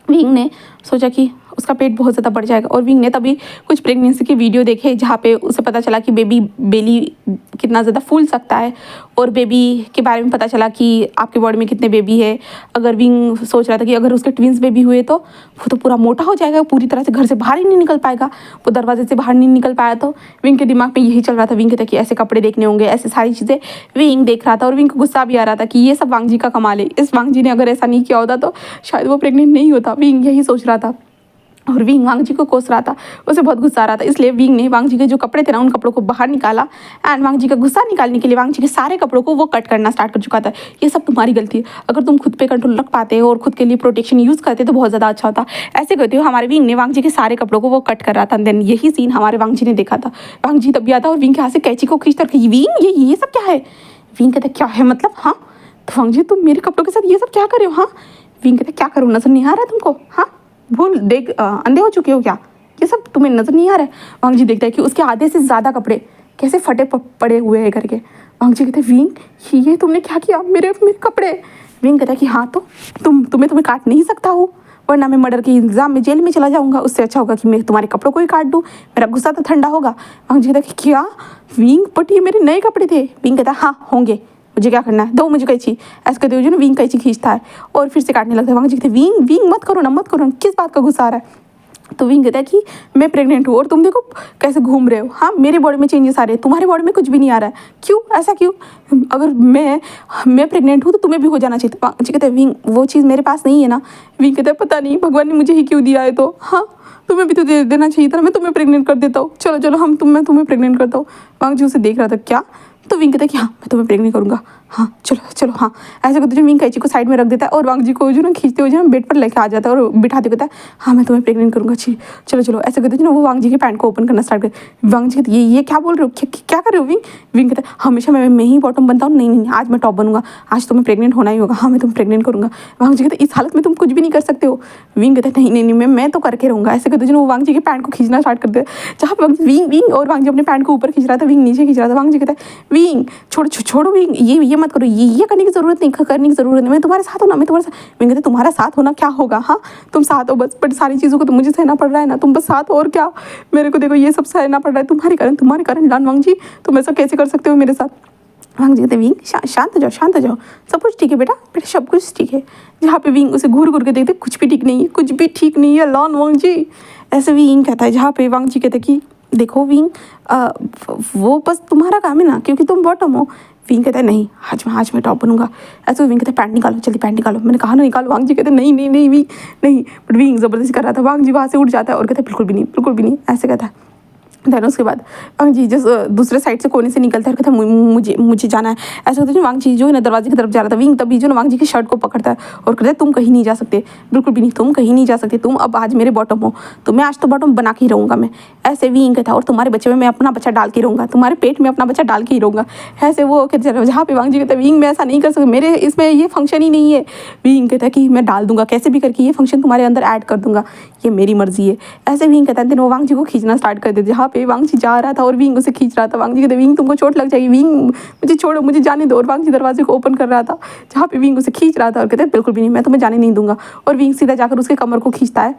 Speaker 1: विंग ने सोचा कि उसका पेट बहुत ज़्यादा बढ़ जाएगा, और विंग ने तभी कुछ प्रेगनेंसी की वीडियो देखे जहाँ पे उसे पता चला कि बेली कितना ज़्यादा फूल सकता है, और बेबी के बारे में पता चला कि आपके बॉडी में कितने बेबी है। अगर विंग सोच रहा था कि अगर उसके ट्विंस बेबी हुए तो वो तो पूरा मोटा हो जाएगा, पूरी तरह से घर से बाहर ही नहीं निकल पाएगा, वो दरवाजे से बाहर नहीं निकल पाया। तो विंग के दिमाग में यही चल रहा था। विंग कहता कि ऐसे कपड़े देखने होंगे, ऐसे सारी चीज़ें विंग देख रहा था, और विंग को गुस्सा भी आ रहा था कि ये सब वांग जी का कमाल है। इस वांग जी ने अगर ऐसा नहीं किया होता तो शायद वो प्रेग्नेंट नहीं होता। विंग यही सोच रहा था, और विंग वांग जी को कोस रहा था, उसे बहुत गुस्सा आ रहा था। इसलिए विंग ने वांग जी के जो कपड़े थे ना उन कपड़ों को बाहर निकाला, एंड वांग जी का गुस्सा निकालने के लिए वांग जी के सारे कपड़ों को वो कट करना स्टार्ट कर चुका था। ये सब तुम्हारी गलती है, अगर तुम खुद पे कंट्रोल रख पाते हो और खुद के लिए प्रोटेक्शन यूज़ करते तो बहुत ज़्यादा अच्छा होता। ऐसे कहते हो हमारे विंग ने वांग जी के सारे कपड़ों को वो कट कर रहा था। देन यही सीन हमारे वांग जी ने देखा था। वांग जी तब भी आता और विंग के हाथ से कैंची को खींचता, विंग ये सब क्या है। विंग कहता क्या है मतलब, हाँ तो वांग जी तुम मेरे कपड़ों के साथ ये सब क्या कर रहे हो। हाँ विंग कहता क्या करूँ, नजर नहीं आ रहा तुमको, हाँ भूल देख अंधे हो चुके हो क्या, ये सब तुम्हें नजर नहीं आ रहा है। वांग जी देखता है कि उसके आधे से ज़्यादा कपड़े कैसे फटे पड़े हुए हैं करके। वांग जी कहते विंग ये तुमने क्या किया, मेरे कपड़े। विंग कहता है कि हाँ तो तुम्हें काट नहीं सकता हूँ, वरना मैं मर्डर के इल्ज़ाम में जेल में चला जाऊंगा। उससे अच्छा होगा कि मैं तुम्हारे कपड़ों को ही काट दूँ, मेरा गुस्सा तो ठंडा होगा। वांग जी कहता है कि क्या विंग, बट ये मेरे नए कपड़े थे। विंग कहता है हाँ होंगे, मुझे क्या करना है, दो मुझे कैंची। ऐसे कहते हुए ना विंग कैंची खींचता है और फिर से काटने लगता है। वांग जी कहते विंग मत करो ना, किस बात का गुस्सा आ रहा है। तो विंग कहता है कि मैं प्रेग्नेंट हूँ और तुम देखो कैसे घूम रहे हो, हाँ मेरे बॉडी में चेंजेस आ रहे हैं, तुम्हारे बॉडी में कुछ भी नहीं आ रहा है, क्यों ऐसा क्यों। अगर मैं प्रेग्नेंट हूँ तो तुम्हें भी हो जाना चाहिए। वांग जी कहते हैं विंग वो चीज़ मेरे पास नहीं है ना। विंग कहता है पता नहीं भगवान ने मुझे ही क्यों दिया है, तो हाँ तुम्हें भी तो दे देना चाहिए था, मैं तुम्हें प्रेग्नेंट कर देता हूँ, चलो मैं तुम्हें प्रेग्नेंट करता हूँ। वांग जी उसे देख रहा था क्या, तो विंग कहता है कि हाँ मैं तुम्हें प्रेग्नेंट करूँगा, हाँ चलो हाँ। ऐसे करते जो विंग कैंची को साइड में रख देता है और वांग जी को जो ना खींचते हुए जो ना बेड पर लेके आ जाता है और बिठाते कहता है हाँ मैं तुम्हें प्रेग्नेंट करूँगा, अच्छी चलो। ऐसे करते ना वो वांग जी के पैंट को ओपन करना स्टार्ट कर। वांग जी कहते ये क्या बोल रहे हो, क्या कर रहे हो विंग। विंग कहता है हमेशा मैं ही बॉटम बनता हूँ, नहीं आज मैं टॉप बनूंगा, आज तुम्हें प्रेग्नेंट होना ही होगा, हाँ मैं तुम्हें प्रेग्नेंट करूँगा। वांग जी कहते इस हालत में तुम कुछ भी नहीं कर सकते हो। विंग कहता है नहीं मैं तो करके रहूँगा। ऐसे करते वो वांग जी के पैंट को खींचना स्टार्ट करते हैं, जहाँ पे विंग और वांग जी अपने पैंट को ऊपर खींच रहा था, विंग नीचे खींच रहा था। वांग जी कहता है विंग छोड़ो विंग, ये मत करो, ये करने की ज़रूरत नहीं, मैं तुम्हारे साथ हूँ ना, मैं तुम्हारे साथ। विंग कहते तुम्हारा साथ होना क्या होगा, हाँ तुम साथ हो बस, बट सारी चीज़ों को तो मुझे सहना पड़ रहा है ना, तुम बस साथ हो और क्या, मेरे को देखो ये सब सहना पड़ रहा है तुम्हारे कारण डॉन वांग जी, तुम ऐसा कैसे कर सकते हो मेरे साथ। वांग जी कहते विंग शांत हो जाओ, सब कुछ ठीक है बेटा सब कुछ ठीक है। जहाँ पे विंग उसे घूर के देखते कुछ भी ठीक नहीं है लॉन वांग जी। ऐसे विंग कहता है, जहाँ पे वांग जी कहते कि देखो विंग वो बस तुम्हारा काम है ना, क्योंकि तुम बॉटम हो। विंग कहता है नहीं आज मैं टॉप बनूंगा। ऐसे विंग कहता है पैंट निकालो, जल्दी पैंट निकालो, मैंने कहा ना निकालो। वांग जी कहते नहीं विंग नहीं, बट विंग ज़बरदस्ती कर रहा था। वांग जी वहाँ से उठ जाता है और कहता है बिल्कुल भी नहीं, ऐसे कहता है। देन उसके बाद वांग जी जिस दूसरे साइड से कोने से निकलता है, कहता है मुझे मुझे जाना है। ऐसा होता है वांग जी जो है ना दरवाजे की तरफ जा रहा था, विंग तभी जो ना वांग जी की शर्ट को पकड़ता है और कहता है तुम कहीं नहीं जा सकते, बिल्कुल भी नहीं, तुम कहीं नहीं जा सकते, तुम अब आज मेरे बॉटम हो, तुम्हें आज तो बॉटम बना के ही रहूँगा मैं। ऐसे विंग कहता है और तुम्हारे बच्चे में मैं अपना बच्चा डाल के ही रहूँगा, तुम्हारे पेट में अपना बच्चा डाल के ही रहूँगा। ऐसे वो कहते हैं, जहाँ पे वांग जी कहता है विंग मैं ऐसा नहीं कर सकता, मेरे इसमें ये फंक्शन ही नहीं है। विंग कहता है कि मैं डाल दूंगा कैसे भी करके, ये फंक्शन तुम्हारे अंदर ऐड कर दूंगा, ये मेरी मर्जी है। ऐसे विंग कहता है दिन वो वांग जी को खींचना स्टार्ट कर देते, जहाँ पे वांग जी जा रहा था और विंग उसे खींच रहा था। वांग जी कहते विंग तुमको चोट लग जाएगी, विंग मुझे छोड़ो, मुझे जाने दो। और वांग जी दरवाजे को ओपन कर रहा था, जहाँ पे विंग उसे खींच रहा था और कहते बिल्कुल भी नहीं, मैं तुम्हें जाने नहीं दूंगा। और विंग सीधा जाकर उसके कमर को खींचता है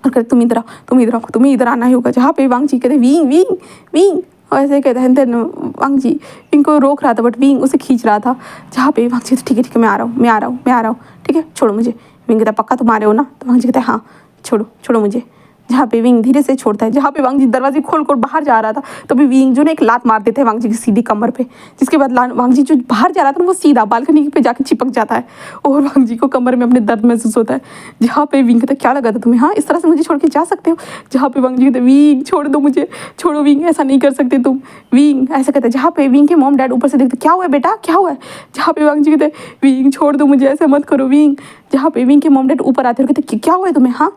Speaker 1: और कहते तुम इधर आओ, तुम इधर आओ, तुम्हें इधर आना ही होगा। जहाँ पे वांग जी कहते विंग विंग विंग और ऐसे कहते हैं। देन वांग जी विंग को रोक रहा था बट विंग उसे खींच रहा था। जहाँ पे वांग जी ठीक है मैं आ रहा हूँ, मैं आ रहा हूँ, मैं आ रहा हूँ, ठीक है छोड़ो मुझे। विंग कहता पक्का तुम आ रहे हो ना? तो वांग जी कहते हाँ छोड़ो छोड़ो मुझे। जहाँ पे विंग धीरे से छोड़ता है, जहाँ पे वांग जी दरवाजे खोल कर बाहर जा रहा था तो भी विंग जो ना एक लात मार देते हैं वांग जी की सीधी कमर पे, जिसके बाद वांग जी जो बाहर जा रहा था ना वो सीधा बालकनी पे जाके चिपक जाता है और वांग जी को कमर में अपने दर्द महसूस होता है। जहाँ पे विंग कहता क्या लगा था तुम्हें, हाँ इस तरह से मुझे छोड़ के जा सकते हो? जहाँ पे वांग जी कहते विंग छोड़ दो मुझे, छोड़ो विंग, ऐसा नहीं कर सकते तुम। विंग ऐसा कहते हैं, जहाँ पे विंग के मॉम डैड ऊपर से देखते क्या हुआ है बेटा, क्या हुआ है? जहाँ पे वांग जी कहते विंग छोड़ दो मुझे, ऐसा मत करो विंग। जहाँ पे विंग के मॉम डैड ऊपर आते हैं कहते क्या हुआ है तुम्हें, हाँ?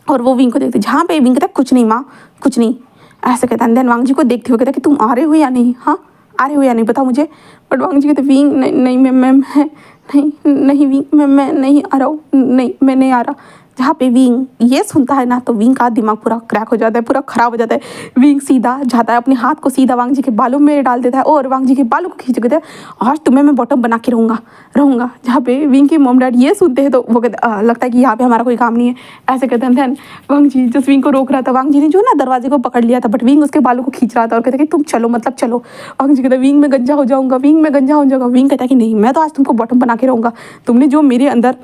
Speaker 1: और वो विंग को देखते, जहाँ पे विंग कहता है कुछ नहीं माँ कुछ नहीं, ऐसे कहता है। देन वांग जी को देखते हुए कहता कि तुम आ रहे हो या नहीं, हाँ आ रहे हो या नहीं बताओ मुझे। बट वांग जी कहते विंग नहीं नहीं मैं नहीं नहीं विंग मैं नहीं आ रहा हूँ, नहीं मैं नहीं आ रहा। जहाँ पे विंग ये सुनता है ना तो विंग का दिमाग पूरा क्रैक हो जाता है, पूरा खराब हो जाता है। विंग सीधा जाता है, अपने हाथ को सीधा वांग जी के बालों में डाल देता है और वांग जी के बालों को खींच देता है, आज तुम्हें मैं बॉटम बना के रहूँगा। जहाँ पे विंग के मॉम डैड ये सुनते हैं तो वो कहते लगता है कि यहाँ पे हमारा कोई काम नहीं है, ऐसे कहते हैं। दैन वांग जी जिस विंग को रोक रहा था, वांग जी ने जो ना दरवाजे को पकड़ लिया था बट विंग उसके बालों को खींच रहा था और कहते कि तुम चलो मतलब चलो। वांग जी कहता है विंग में गंजा हो जाऊँगा, विंग में गंजा हो जाऊँगा। विंग कहता है कि नहीं मैं तो आज तुमको बॉटम बना के रहूँगा, तुमने जो मेरे अंदर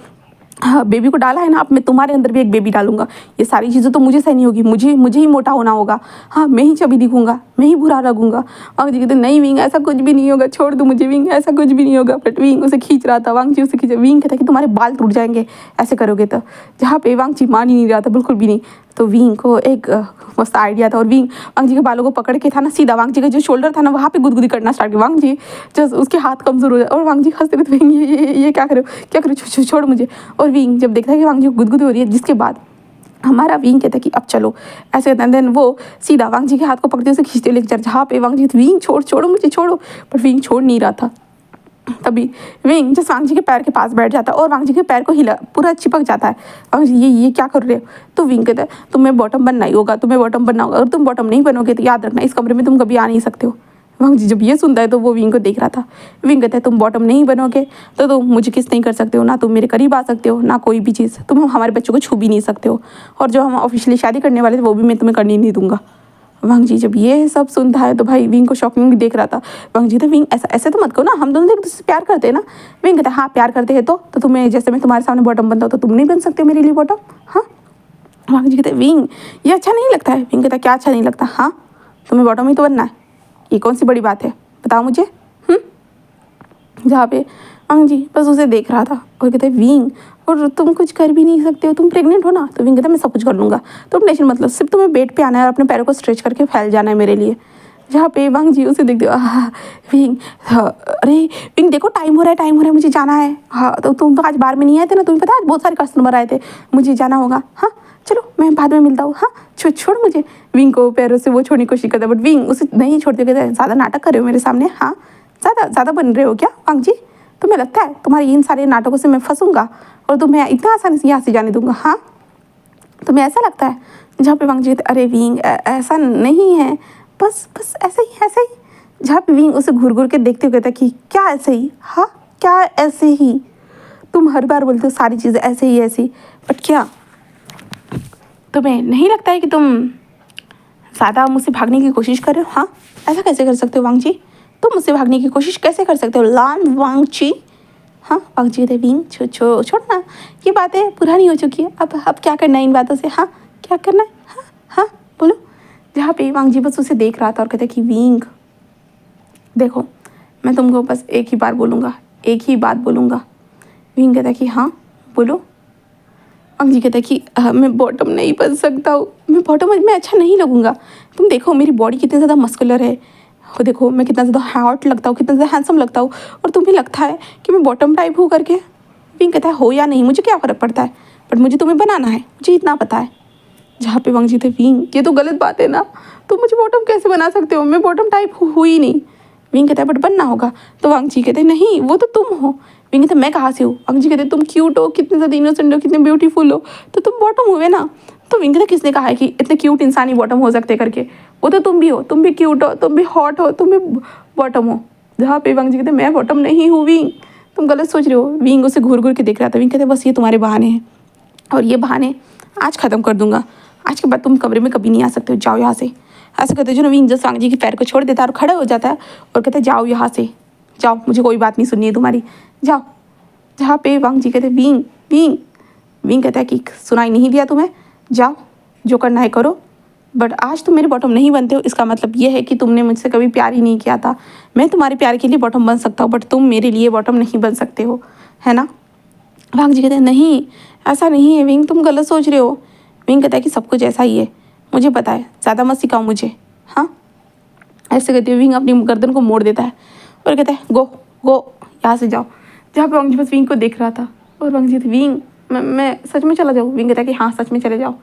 Speaker 1: हाँ बेबी को डाला है ना, अब मैं तुम्हारे अंदर भी एक बेबी डालूंगा। ये सारी चीज़ें तो मुझे सहनी होगी, मुझे ही मोटा होना होगा, हाँ मैं ही चबी दिखूंगा, मैं ही बुरा लगूंगा। वांग जी कहते नहीं विंग ऐसा कुछ भी नहीं होगा, छोड़ दो मुझे विंग, ऐसा कुछ भी नहीं होगा। बट विंग उसे खींच रहा था, वांग जी उसे खींचा। विंग कहता कि तुम्हारे बाल टूट जाएंगे ऐसे करोगे तो। जहाँ पे वांग जी मान ही नहीं रहा था बिल्कुल भी नहीं। तो विंग को एक मस्त आइडिया था और विंग वांग जी के बालों को पकड़ के था ना सीधा वांग जी का जो शोल्डर था ना वहाँ पे गुदगुदी करना स्टार्ट किया। वांग जी जब उसके हाथ कमजोर हो जाए और वांग जी हंसते हुए विंग ये क्या करो छोड़ मुझे। और विंग जब देखता है कि वांग जी को गुदगुदी हो रही है, जिसके बाद हमारा विंग कहता है कि अब चलो ऐसे कहते हैं। देन वो सीधा वांग जी के हाथ को पकड़ते उसे खींचते लेकर जा, जहाँ पे वांग जी विंग छोड़ो मुझे छोड़ो, पर विंग छोड़ नहीं रहा था। तभी विंग जस्ट वांग जी के पैर के पास बैठ जाता है और वांग जी के पैर को हिला पूरा चिपक जाता है। वांग जी ये क्या कर रहे हो? तो विंग कहता है तुम्हें बॉटम बनना ही होगा, तुम्हें बॉटम बनना होगा, और तुम बॉटम नहीं बनोगे तो याद रखना इस कमरे में तुम कभी आ नहीं सकते हो। वांग जी जब ये सुनता है तो वो विंग को देख रहा था। विंग कहता है तुम बॉटम नहीं बनोगे तो तुम मुझे किस नहीं कर सकते हो, ना तुम मेरे करीब आ सकते हो, ना कोई भी चीज़, तुम हमारे बच्चों को छू भी नहीं सकते हो, और जो हम ऑफिशियली शादी करने वाले थे वो भी मैं तुम्हें करने नहीं दूंगा। वांग जी जब ये सब सुनता है तो भाई विंग को शॉकिंग देख रहा था। वांग जी तो विंग ऐसा ऐसे तो मत करो ना, हम दोनों एक दूसरे से प्यार करते हैं ना। विंग कहता है हाँ प्यार करते हैं तो तुम्हें जैसे मैं तुम्हारे सामने बॉटम बनता हूँ तो तुम नहीं बन सकते मेरे लिए बॉटम, हाँ? वांग जी कहते हैं विंग ये अच्छा नहीं लगता है। विंग कहता है क्या अच्छा नहीं लगता, हाँ तुम्हें बॉटम ही तो बनना है, ये कौन सी बड़ी बात है बताओ मुझे। जहाँ पे वांग जी बस उसे देख रहा था और कहते विंग और तुम कुछ कर भी नहीं सकते हो, तुम प्रेग्नेंट हो ना? तो विंग कहता मैं सब कुछ कर लूँगा, तुम टेंशन मतलब सिर्फ तुम्हें बेड पे आना है और अपने पैरों को स्ट्रेच करके फैल जाना है मेरे लिए। जहाँ पे वांग जी उसे देखते विंग अरे विंग देखो टाइम हो रहा है मुझे जाना है। हाँ तो तुम तो आज बार में नहीं आए थे ना, तुम्हें पता है आज बहुत सारे कस्टमर आए थे, मुझे जाना होगा, हाँ चलो मैं बाद में मिलता हूँ, हाँ छोड़ मुझे। विंग को पैरों से वो छोड़ने की कोशिश करता है बट विंग उसे नहीं छोड़ते, कहते ज़्यादा नाटक कर रहे हो मेरे सामने, हाँ ज़्यादा बन रहे हो क्या वांग जी? तुम्हें लगता है तुम्हारे इन सारे नाटकों से मैं फंसूंगा और तुम्हें इतना आसानी से यहाँ से जाने दूंगा, हाँ तुम्हें ऐसा लगता है? जहाँ पे वांग जी कहते अरे विंग ऐसा नहीं है, बस ऐसे ही। जहाँ पे विंग उसे घूर के देखते हुए कहता कि क्या ऐसे ही, हाँ क्या ऐसे ही? तुम हर बार बोलते हो सारी चीज़ें ऐसे ही बट क्या तुम्हें नहीं लगता है कि तुम ज़्यादा मुझसे भागने की कोशिश कर रहे हो? हाँ ऐसा कैसे कर सकते हो वांग जी, तुम मुझसे भागने की कोशिश कैसे कर सकते हो लान वांग जी? हाँ वांग जी कहते विंग छोड़ना, ये बातें पुरानी हो चुकी है, अब क्या करना है इन बातों से, हाँ क्या करना है, हाँ बोलो। जहाँ पे वांग जी बस उसे देख रहा था और कहते कि विंग देखो मैं तुमको बस एक ही बात बोलूँगा। विंग कहता कि हाँ बोलो। वांग जी कहता है कि मैं बॉटम नहीं बन सकता हूँ, मैं बॉटम में अच्छा नहीं लगूंगा। तुम देखो मेरी बॉडी कितनी ज़्यादा मस्कुलर है, वो देखो मैं कितना ज़्यादा हॉट लगता हूँ, कितना ज़्यादा हैंडसम लगता हूँ, और तुम्हें लगता है कि मैं बॉटम टाइप हूँ करके। विंग कहता है हो या नहीं मुझे क्या फ़र्क पड़ता है, बट मुझे तुम्हें बनाना है, मुझे इतना पता है। जहाँ पे वांग जी थे, विंग ये तो गलत बात है ना, तुम मुझे बॉटम कैसे बना सकते हो, मैं बॉटम टाइप हुई ही नहीं। विंग कहता है बट बनना होगा। तो वांग जी कहते नहीं वो तो तुम हो। विंग कहते मैं कहाँ से हूँ। वांग जी कहते तुम क्यूट हो, कितने ज़्यादा इनोसेंट हो, कितने ब्यूटीफुल हो, तो तुम बॉटम हुए ना। तो विंग कहते किसने कहा है कि इतने क्यूट इंसान ही बॉटम हो सकते करके, वो तो तुम भी हो, तुम भी क्यूट हो, तुम भी हॉट हो, तुम भी बॉटम हो। जहाँ पे वांग जी कहते मैं बॉटम नहीं हूँ विंग, तुम गलत सोच रहे हो। विंग उसे घूर घूर के देख रहा था। विंग कहते बस ये तुम्हारे बहाने हैं, और ये बहाने आज ख़त्म कर दूंगा, आज के बाद तुम कमरे में कभी नहीं आ सकते हो, जाओ यहाँ से। ऐसे कहते जो विंग जस्ट वांग जी के पैर को छोड़ देता है और खड़ा हो जाता है और कहता है जाओ यहाँ से, जाओ, मुझे कोई बात नहीं सुननी है तुम्हारी, जाओ। जहाँ पे वांग जी कहते विंग विंग, विंग कहता है कि सुनाई नहीं दिया तुम्हें, जाओ जो करना है करो, बट आज तुम मेरे बॉटम नहीं बनते हो, इसका मतलब ये है कि तुमने मुझसे कभी प्यार ही नहीं किया था। मैं तुम्हारे प्यार के लिए बॉटम बन सकता हूँ, बट तुम मेरे लिए बॉटम नहीं बन सकते हो, है ना। वांग जी कहते हैं नहीं ऐसा नहीं है विंग, तुम गलत सोच रहे हो। विंग कहता है कि सब कुछ ऐसा ही है, मुझे पता है, ज़्यादा मत सिखाओ मुझे। हाँ, ऐसे कहते हुए विंग अपनी गर्दन को मोड़ देता है और कहता है गो गो, यहाँ से जाओ। जहाँ पे वांग जी बस विंग को देख रहा था, और वांग जी थे विंग मैं सच में चला जाऊँ। विंग कहता है कि हाँ सच में चले जाओ।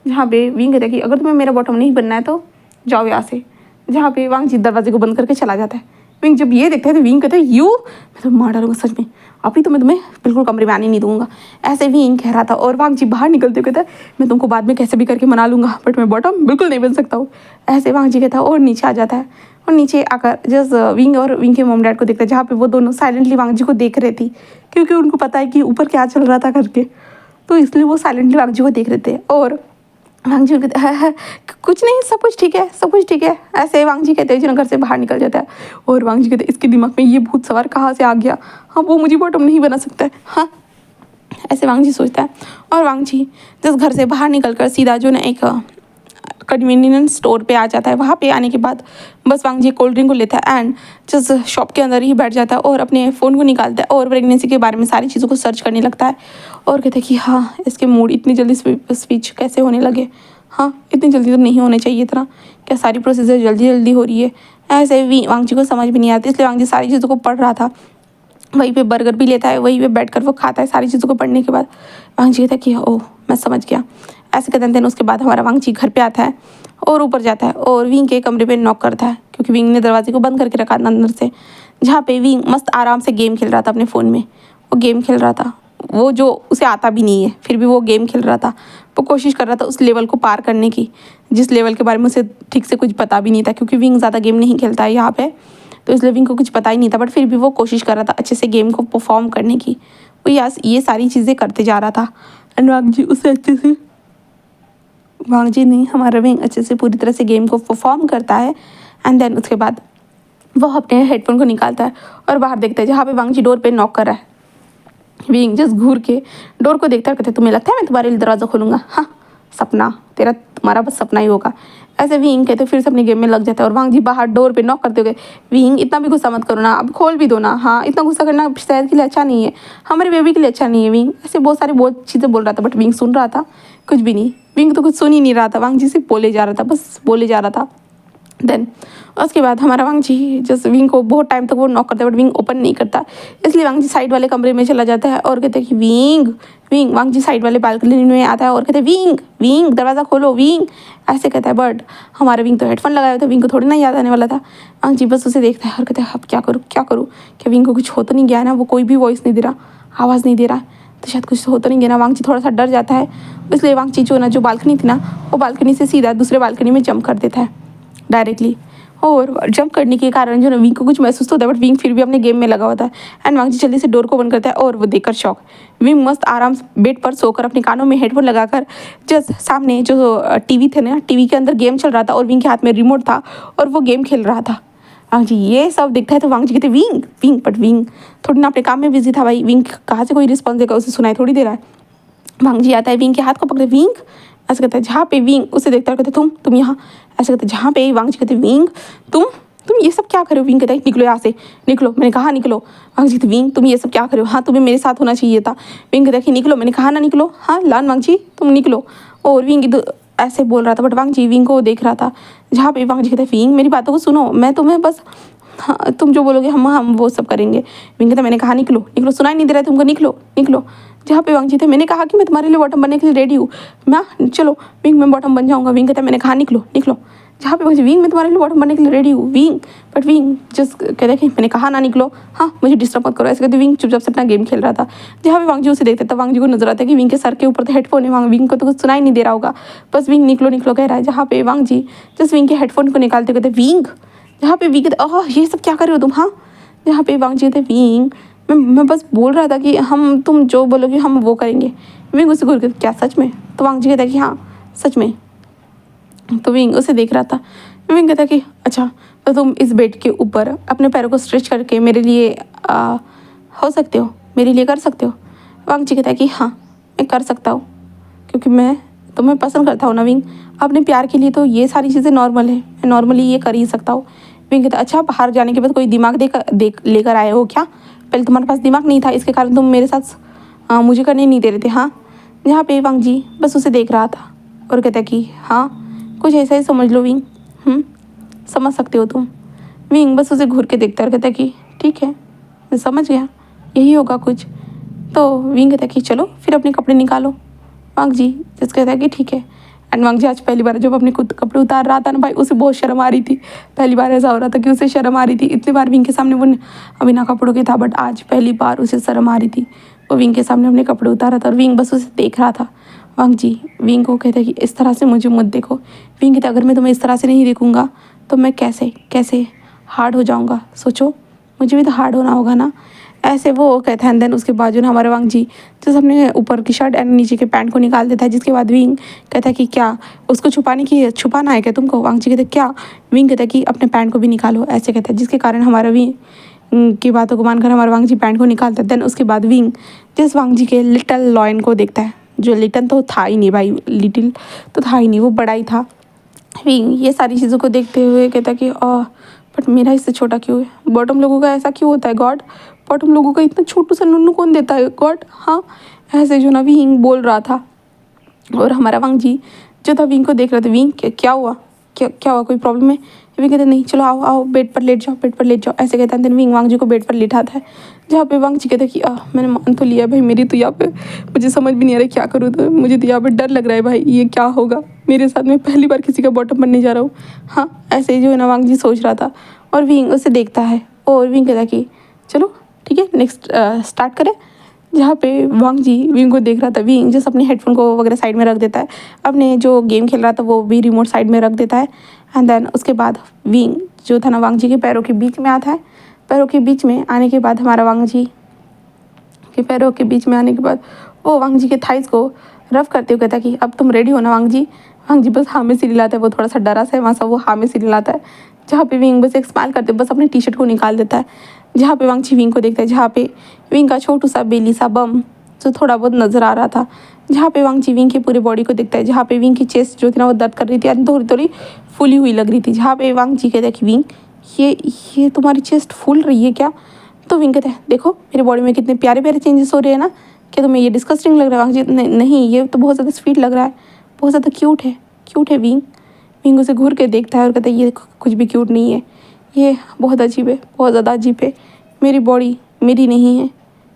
Speaker 1: जहाँ पे विंग कहता है कि अगर तुम्हें मेरा बॉटम नहीं बनना है तो जाओ यहाँ से। जहाँ पे वांग जी दरवाजे को बंद करके चला जाता है। विंग जब ये देखता है तो विंग कहता है यू, मैं तो मार डालूंगा सच में, अभी तो मैं तुम्हें बिल्कुल कमरे में आने नहीं दूंगा। ऐसे विंग कह रहा था, और वांग जी बाहर निकलते हुए कहता है मैं तुमको बाद में कैसे भी करके मना लूंगा, बट मैं बॉटम बिल्कुल नहीं बन सकता हूँ। ऐसे वांग जी कहता है और नीचे आ जाता है, और नीचे आकर जस्ट विंग और विंग के मॉम डैड को देखता है, जहाँ पे वो दोनों साइलेंटली वांग जी को देख रही थी, क्योंकि उनको पता है कि ऊपर क्या चल रहा था करके, तो इसलिए वो साइलेंटली वांग जी को देख रहे थे। और वांग जी कहते है कुछ नहीं, सब कुछ ठीक है, सब कुछ ठीक है। ऐसे वांग जी कहते हैं जो घर से बाहर निकल जाता है, और वांग जी कहते हैं इसके दिमाग में ये भूत सवार कहाँ से आ गया, हाँ वो मुझे बॉटम नहीं बना सकता है, हाँ ऐसे वांग जी सोचता है। और वांग जी जिस घर से बाहर निकल कर सीधा जो ना एक कन्वीनियंस स्टोर पे आ जाता है। वहाँ पे आने के बाद बस वांग जी कोल्ड ड्रिंक को लेता है एंड जिस शॉप के अंदर ही बैठ जाता है और अपने फ़ोन को निकालता है और प्रेगनेंसी के बारे में सारी चीज़ों को सर्च करने लगता है, और कहता है कि हाँ इसके मूड इतनी जल्दी स्विच कैसे होने लगे, हाँ इतनी जल्दी तो नहीं होने चाहिए इतना, क्या सारी प्रोसीजर जल्दी जल्दी हो रही है। ऐसे भी वांग जी को समझ भी नहीं आती, इसलिए वांग जी सारी चीज़ों को पढ़ रहा था। वहीं पे बर्गर भी लेता है, वहीं पे बैठकर वो खाता है सारी चीज़ों को पढ़ने के बाद। वांग जी कहता है कि ओह मैं समझ गया। ऐसे कहते हैं उसके बाद हमारा वांग जी घर पे आता है और ऊपर जाता है और विंग के कमरे पे नॉक करता है, क्योंकि विंग ने दरवाजे को बंद करके रखा था अंदर से। जहाँ पे विंग मस्त आराम से गेम खेल रहा था अपने फ़ोन में, वो गेम खेल रहा था, वो जो उसे आता भी नहीं है फिर भी वो गेम खेल रहा था। वो कोशिश कर रहा था उस लेवल को पार करने की जिस लेवल के बारे में उसे ठीक से कुछ पता भी नहीं था, क्योंकि विंग ज़्यादा गेम नहीं खेलता है यहाँ पे, तो इसलिए विंग को कुछ पता ही नहीं था, बट फिर भी वो कोशिश कर रहा था अच्छे से गेम को परफॉर्म करने की। वो ये सारी चीज़ें करते जा रहा था एंड वांग जी उससे अच्छे से, वांग जी नहीं हमारा विंग अच्छे से पूरी तरह से गेम को परफॉर्म करता है। एंड देन उसके बाद वो अपने हेडफोन को निकालता है और बाहर देखता है, जहाँ पे वांग जी डोर पे नॉक कर रहा है। विंग जस्ट घूर के डोर को देखता है, कहते तुम्हें लगता है मैं तुम्हारे लिए दरवाज़ा खोलूँगा, हाँ सपना तेरा, तुम्हारा बस सपना ही होगा। ऐसे विंग कहते फिर से अपने गेम में लग जाता है, और वांग जी बाहर डोर पे नॉक करते हुए विंग इतना भी गुस्सा मत करो ना, अब खोल भी दो ना, हाँ इतना गुस्सा करना शहर के लिए अच्छा नहीं है, हमारे बेबी के लिए अच्छा नहीं है। विंग ऐसे बहुत चीज़ें बोल रहा था, बट विंग सुन रहा था कुछ भी नहीं। विंग तो कुछ सुन ही नहीं रहा था, वांग जी सिर्फ बोले जा रहा था, बस बोले जा रहा था। देन उसके बाद हमारा वांग जी जस्ट विंग को बहुत टाइम तक वो नॉक करता है, बट विंग ओपन नहीं करता, इसलिए वांग जी साइड वाले कमरे में चला जाता है और कहते हैं कि विंग विंग। वांग जी साइड वाले बालकनी में आता है और कहते हैं विंग विंग दरवाज़ा खोलो विंग, ऐसे कहता है। बट हमारा विंग तो हेडफोन लगाया था, विंग को थोड़ी ना याद आने वाला था। वांग जी बस उसे देखता है और कहता है अब क्या करूँ क्या करूँ, क्या विंग को कुछ हो तो नहीं गया ना, वो कोई भी वॉइस नहीं दे रहा, आवाज़ नहीं दे रहा, तो शायद कुछ हो तो नहीं गया ना। वांग जी थोड़ा सा डर जाता है, इसलिए वांग जी जो बालकनी थी ना, वो बालकनी से सीधा दूसरे बालकनी में जंप कर देता है डायरेक्टली। और जंप करने के कारण जो ना विंग को कुछ महसूस होता है, बट विंग फिर भी अपने गेम में लगा होता है। एंड वांग जी जल्दी से डोर को बंद करता है और वो देखकर शॉक। विंग मस्त आराम से बेड पर सोकर अपने कानों में हेडफोन लगाकर जस्ट सामने जो टीवी थे ना, टीवी के अंदर गेम चल रहा था और विंग के हाथ में रिमोट था और वो गेम खेल रहा था। वांग जी ये सब देखता है तो वांग जी कहते विंग विंग, बट विंग थोड़ी ना अपने काम में बिजी था भाई, विंग कहाँ से कोई रिस्पॉन्स देगा, उसे सुनाई थोड़ी दे रहा है। वांग जी आता है विंग के हाथ को पकड़े, विंग ऐसे कहता है, जहाँ पे विंग उसे देखता है कहते तुम यहाँ, ऐसे कहते जहाँ पे वांग जी कहते विंग तुम ये सब क्या कर रहे हो? विंग कहता है निकलो यहाँ से, निकलो, मैंने कहा निकलो। वांगजी तो विंग तुम ये सब क्या कर रहे हो? हाँ तुम्हें मेरे साथ होना चाहिए था। विंग कहता है कि निकलो, मैंने कहा ना निकलो। हाँ लान वांगजी तुम निकलो। और विंग ऐसे बोल रहा था, बट वांगजी विंग को देख रहा था। जहाँ पे वांगजी कहता है विंग मेरी बातों को सुनो, मैं तुम्हें बस, हाँ तुम जो बोलोगे हम वो सब करेंगे। विंग कहता मैंने कहा निकलो, निकलो, सुनाई नहीं दे रहा है तुमको, निकलो, निकलो। जहाँ पे वांगजी थे, मैंने कहा कि मैं तुम्हारे लिए बॉटम बनने के लिए रेडी हूँ, मैं चलो विंग में बॉटम बन जाऊँगा। विंग कहता मैंने कहा निकलो, निकलो। जहाँ पे वांगजी विंग मैं तुम्हारे लिए बॉटम बनने के लिए रेडी हूँ विंग, बट विंग जस्ट कहता है कि मैंने कहा ना निकलो, हाँ मुझे डिस्टर्ब मत करो। ऐसे कहते विंग चुपचाप से अपना गेम खेल रहा था। जहाँ पे वांगजी उसे देखते तब वांगजी को नजर आता है कि विंग के सर के ऊपर तो हेडफोन है, विंग को तो कुछ सुनाई नहीं दे रहा होगा, बस विंग निकलो निकलो कह रहा है। जहाँ पे वांगजी जस्ट विंग के हेडफोन को निकालते कहते विंग, जहाँ पे विंग कहते ये सब क्या कर रहे हो तुम? हाँ जहाँ पे वांगजी कहते विंग मैं बस बोल रहा था कि हम तुम जो बोलोगे हम वो करेंगे। विंग उसे घूर के क्या सच में? तो वांगजी कहता है कि हाँ सच में। तो विंग उसे देख रहा था। विंग कहता कि अच्छा तो तुम इस बेड के ऊपर अपने पैरों को स्ट्रेच करके मेरे लिए हो सकते हो, मेरे लिए कर सकते हो? वांगजी कहता है कि हाँ मैं कर सकता हूँ, क्योंकि मैं तुम्हें पसंद करता हूँ ना विंग। अपने प्यार के लिए तो ये सारी चीज़ें नॉर्मल है, मैं नॉर्मली ये कर ही सकता हूँ। विंग कहता अच्छा बाहर जाने के बाद कोई दिमाग देख लेकर आए हो क्या? पहले तुम्हारे पास दिमाग नहीं था, इसके कारण तुम मेरे साथ मुझे करने नहीं दे रहे थे। हाँ जहाँ पे वांगजी बस उसे देख रहा था और कहता कि हाँ कुछ ऐसा ही समझ लो विंग, समझ सकते हो तुम। विंग बस उसे घूर के देखता और कहता कि ठीक है मैं समझ गया, यही होगा कुछ। तो विंग कहता कि चलो फिर अपने कपड़े निकालो। वांगजी जिस कहता है कि ठीक है। एंड वांगजी आज पहली बार जब अपने खुद कपड़े उतार रहा था ना भाई, उसे बहुत शर्म आ रही थी। पहली बार ऐसा हो रहा था कि उसे शर्म आ रही थी। इतनी बार विंग के सामने वो बिना कपड़ों के था, बट आज पहली बार उसे शर्म आ रही थी। वो विंग के सामने अपने कपड़े उतारा था और विंग बस उसे देख रहा था। वांगजी विंग को कहता है कि इस तरह से मुझे मत देखो। विंग कहता अगर मैं तुम्हें इस तरह से नहीं देखूंगा तो मैं कैसे कैसे हार्ड हो जाऊंगा, सोचो मुझे भी तो हार्ड होना होगा ना। ऐसे वो कहता है। देन उसके बाद जो ना हमारा वांगजी जैसे अपने ऊपर की शर्ट एंड नीचे के पैंट को निकाल देता है, जिसके बाद विंग कहता है कि क्या उसको छुपाना है क्या तुमको? वांगजी कहते क्या? विंग कहता है कि अपने पैंट को भी निकालो, ऐसे कहता है, जिसके कारण हमारा विंग की बातों को मानकर हमारा वांगजी पैंट को निकालता है। देन उसके बाद विंग जिस वांगजी के लिटिल लॉयन को देखता है, जो लिटल तो था ही नहीं भाई, लिटिल तो था ही नहीं, वो बड़ा ही था। विंग ये सारी चीज़ों को देखते हुए कहता कि बट मेरा इससे छोटा क्यों है? बॉटम लोगों का ऐसा क्यों होता है गॉड? बॉटम लोगों का इतना छोटू सा नुन्नू कौन देता है गॉड? हाँ ऐसे जो ना विंग बोल रहा था। और हमारा वांगजी जो था विंग को देख रहा था। विंग क्या हुआ? क्या हुआ? कोई प्रॉब्लम है? विंग कहते नहीं चलो आओ आओ बेड पर लेट जाओ, बेड पर लेट जाओ, ऐसे कहता है। देन विंग वांगजी को बेड पर लेटाता है। जहाँ पे वांगजी कहता है कि मैंने मान तो लिया भाई, मेरी तो यहाँ पे मुझे समझ भी नहीं आ रहा क्या करूँ, तो मुझे तो यहाँ पे डर लग रहा है भाई, ये क्या होगा मेरे साथ? मैं पहली बार किसी का बॉटम बनने जा रहा हूँ। हाँ ऐसे ही जो है ना वांगजी सोच रहा था। और विंग उसे देखता है और विंग कहता कि चलो ठीक है नेक्स्ट स्टार्ट करें। जहाँ पे वांगजी विंग को देख रहा था। विंग जैसे अपने हेडफोन को वगैरह साइड में रख देता है, अपने जो गेम खेल रहा था वो भी रिमोट साइड में रख देता है। एंड देन उसके बाद विंग जो था ना वांगजी के पैरों के बीच में आता है। पैरों के बीच में आने के बाद हमारा वांगजी के पैरों के बीच में आने के बाद वो वांगजी के थाइस को रफ करते हुए कहता है कि अब तुम रेडी हो ना वांगजी? वांगजी बस हाँ में सिर हिलाता है, वो थोड़ा सा डरा सा है वहाँ सा, वो हाँ में सिर हिलाता है। जहाँ पे विंग बस एक स्माइल करते बस अपनी टी शर्ट को निकाल देता है। जहाँ पे वांगजी विंग को देखता है, जहाँ पे विंग का छोटू सा बेली सा बम जो थोड़ा बहुत नज़र आ रहा था। जहाँ पे वांगजी विंग की पूरी बॉडी को देखता है, जहाँ पे विंग की चेस्ट जो थी ना वो दर्द कर रही थी और थोड़ी थोड़ी फूली हुई लग रही थी। जहाँ पे वांगजी कहता है कि विंग ये तुम्हारी चेस्ट फूल रही है क्या? तो विंग कहता है देखो मेरी बॉडी में कितने प्यारे प्यारे चेंजेस हो रहे हैं ना, क्या तुम्हें ये डिस्कस्टिंग लग रहा है? वांगजी नहीं ये तो बहुत ज़्यादा स्वीट लग रहा है, बहुत ज़्यादा क्यूट है विंग। विंग उसे घूर के देखता है और कहता है ये कुछ भी क्यूट नहीं है, ये बहुत अजीब है, बहुत ज़्यादा अजीब है। मेरी बॉडी मेरी नहीं है,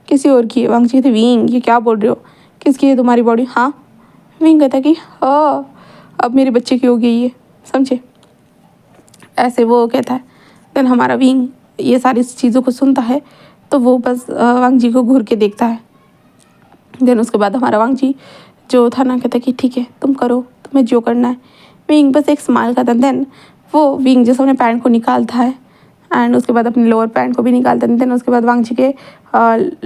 Speaker 1: किसी और की है। वांगजी कहते विंग ये क्या बोल रहे हो, किसकी है तुम्हारी बॉडी? हाँ विंग कहता कि हाँ अब मेरे बच्चे की हो गई ये, समझे? ऐसे वो कहता है। देन हमारा विंग ये सारी चीज़ों को सुनता है तो वो बस वांगजी को घूर के देखता है। देन उसके बाद हमारा वांगजी जो था ना कहता है कि ठीक है तुम करो, तुम्हें जो करना है। विंग बस एक स्माइल करता है। देन वो विंग जैसे अपने पैंट को निकालता है एंड उसके बाद अपने लोअर पैंट को भी निकालता है। देन उसके बाद वांगजी के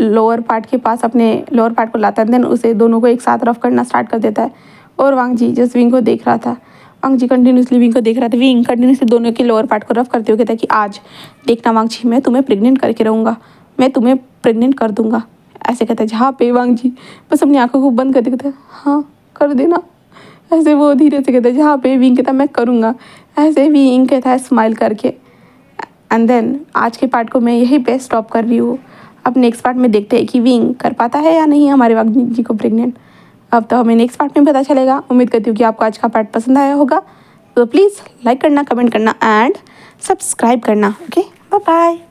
Speaker 1: लोअर पार्ट के पास अपने लोअर पार्ट को लाता है। देन उसे दोनों को एक साथ रफ करना स्टार्ट कर देता है। और वांगजी जिस विंग को देख रहा था, वांगजी कंटिन्यूसली विंग को देख रहा था। विंग कंटिन्यूसली दोनों के लोअर पार्ट को रफ करते हुए कहता है कि आज देखना वांगजी मैं तुम्हें प्रेग्नेंट करके रहूँगा, मैं तुम्हें प्रेग्नेंट कर दूंगा, ऐसे कहता है। जहाँ पे वांगजी बस अपनी आंखों को बंद कर देता है, हाँ कर देना, ऐसे वो धीरे से कहता है। जहाँ पे विंग कहता है मैं करूँगा, ऐसे विंग कहता है स्माइल करके। एंड देन आज के पार्ट को मैं यही पे स्टॉप कर रही हूँ। अब नेक्स्ट पार्ट में देखते हैं कि विंग कर पाता है या नहीं हमारे वाग्नी जी को प्रेग्नेंट। अब तो हमें नेक्स्ट पार्ट में पता चलेगा। उम्मीद करती हूँ कि आपको आज का पार्ट पसंद आया होगा, तो प्लीज़ लाइक करना, कमेंट करना एंड सब्सक्राइब करना। Okay, bye bye.